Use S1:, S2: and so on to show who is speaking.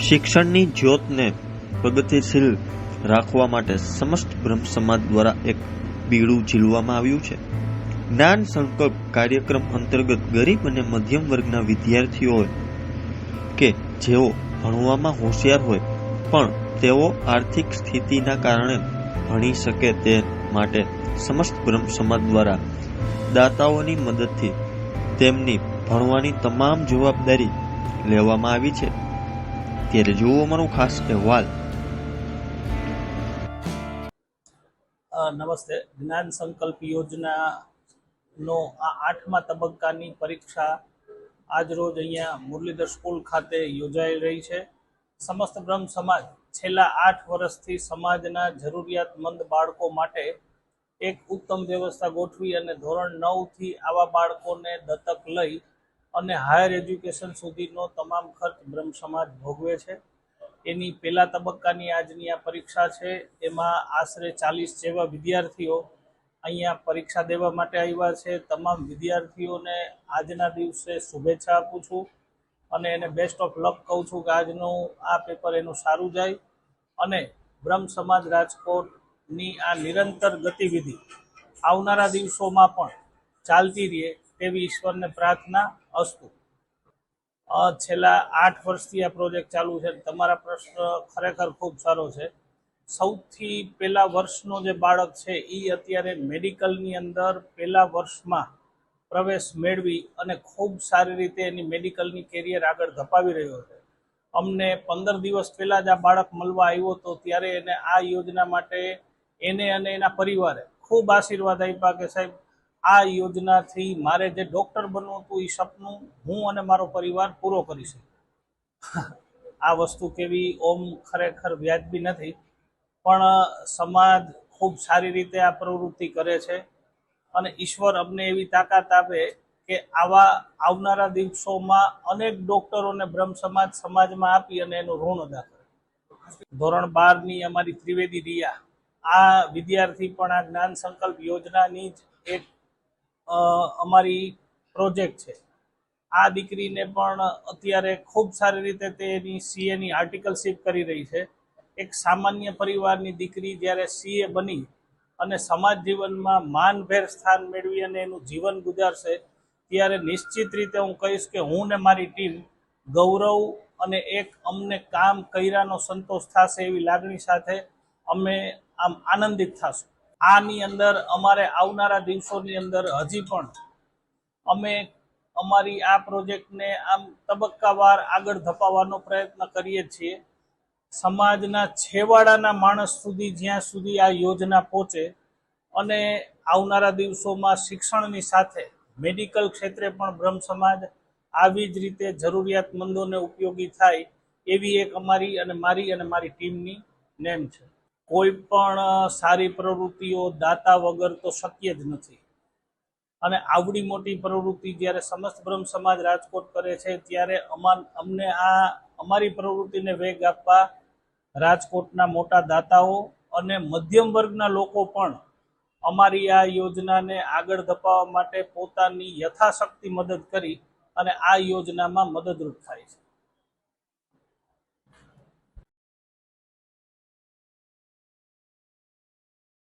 S1: શિક્ષણની જ્યોતને પ્રગતિશીલ રાખવા માટે સમસ્ત બ્રહ્મ સમાજ દ્વારા એક બીડું ઝીલવામાં આવ્યું છે. જ્ઞાન સંકલ્પ કાર્યક્રમ અંતર્ગત ગરીબ અને મધ્યમ વર્ગના વિદ્યાર્થીઓ કે જેઓ ભણવામાં હોશિયાર હોય પણ તેઓ આર્થિક સ્થિતિના કારણે ભણી શકે તે માટે સમસ્ત બ્રહ્મ સમાજ દ્વારા દાતાઓની મદદથી તેમની ભણવાની તમામ જવાબદારી લેવામાં આવી છે. ત્યારે જુઓ અમારો ખાસ અહેવાલ.
S2: નમસ્તે. જ્ઞાન સંકલ્પ યોજનાનો આ 8મા તબક્કાની પરીક્ષા આજરોજ અહીંયા મુરલીધર સ્કૂલ ખાતે યોજાઈ રહી છે. સમસ્ત બ્રહ્મ સમાજ છેલ્લા 8 વર્ષથી સમાજના જરૂરિયાતમંદ બાળકો માટે એક ઉત્તમ વ્યવસ્થા ગોઠવી અને ધોરણ 9થી આવા બાળકોને દત્તક લઈ અને હાયર એજ્યુકેશન સુધીનો તમામ ખર્ચ બ્રહ્મ સમાજ ભોગવે છે. એની પહેલા તબક્કાની આજની આ પરીક્ષા છે. એમાં આશરે 40 જેવા વિદ્યાર્થીઓ અહીંયા પરીક્ષા દેવા માટે આવ્યા છે. તમામ વિદ્યાર્થીઓને આજના દિવસે શુભેચ્છા આપું છું અને એને બેસ્ટ ઓફ લક કહું છું કે આજનું આ પેપર એનું સારું જાય અને બ્રહ્મ સમાજ રાજકોટની આ નિરંતર ગતિવિધિ આવનારા દિવસોમાં પણ ચાલતી રહે તેવી ઈશ્વરને પ્રાર્થના. અસ્તુ. છેલ્લા 8 વર્ષથી આ પ્રોજેક્ટ ચાલુ છે. તમારા પ્રશ્ન ખરેખર ખૂબ સારો છે. સૌથી પહેલા વર્ષનો જે બાળક છે એ અત્યારે મેડિકલની અંદર પહેલા વર્ષમાં પ્રવેશ મેળવી અને ખૂબ સારી રીતે એની મેડિકલની કેરિયર આગળ ધપાવી રહ્યો છે. અમને 15 દિવસ પહેલાં જ આ બાળક મળવા આવ્યો હતો ત્યારે એને આ યોજના માટે એને અને એના પરિવારે ખૂબ આશીર્વાદ આપ્યા કે સાહેબ આ યોજનાથી મારે જે ડૉક્ટર બનવું હતું એ સપનું હું અને મારો પરિવાર પૂરો કરી શકું. આ વસ્તુ કેવી ઓમ ખરેખર વ્યાજબી નથી, પણ સમાજ ખૂબ સારી રીતે આ પ્રવૃત્તિ કરે છે અને ઈશ્વર અમને એવી તાકાત આપે કે આવા આવનારા દિવસોમાં અનેક ડૉક્ટરોને બ્રહ્મ સમાજમાં આપી અને એનું ઋણ અદા કરે. ધોરણ 12ની અમારી ત્રિવેદી રિયા આ વિદ્યાર્થી પણ આ જ્ઞાન સંકલ્પ યોજનાની જ એક અમારી પ્રોજેક્ટ છે. આ દીકરીને પણ અત્યારે ખૂબ સારી રીતે તે એની સીએની આર્ટિકલશીપ કરી રહી છે. એક સામાન્ય પરિવારની દીકરી જ્યારે સીએ બની અને સમાજ જીવનમાં માનભેર સ્થાન મેળવી અને એનું જીવન ગુજારશે ત્યારે નિશ્ચિત રીતે હું કહીશ કે હું ને મારી ટીમ ગૌરવ અને એક અમને કામ કર્યાનો સંતોષ થશે એવી લાગણી સાથે અમે આમ આનંદિત થશું. આની અંદર અમારે આવનારા દિવસોની અંદર હજી પણ અમે અમારી આ પ્રોજેક્ટને આમ તબક્કાવાર આગળ ધપાવવાનો પ્રયત્ન કરીએ છીએ. સમાજના છેવાડાના માણસ સુધી જ્યાં સુધી આ યોજના પહોંચે અને આવનારા દિવસોમાં શિક્ષણની સાથે મેડિકલ ક્ષેત્રે પણ બ્રહ્મ સમાજ આવી જ રીતે જરૂરિયાતમંદોને ઉપયોગી થાય એવી એક અમારી અને મારી ટીમની નેમ છે. કોઈ પણ સારી પ્રવૃત્તિઓ દાતા વગર તો શક્ય જ નથી અને આવડી મોટી પ્રવૃત્તિ જ્યારે સમસ્ત બ્રહ્મ સમાજ રાજકોટ કરે છે ત્યારે અમને આ અમારી પ્રવૃત્તિને વેગ આપવા રાજકોટના મોટા દાતાઓ અને મધ્યમ વર્ગના લોકો પણ અમારી આ યોજનાને આગળ ધપાવવા માટે પોતાની યથાશક્તિ મદદ કરી અને આ યોજનામાં મદદરૂપ થાય છે.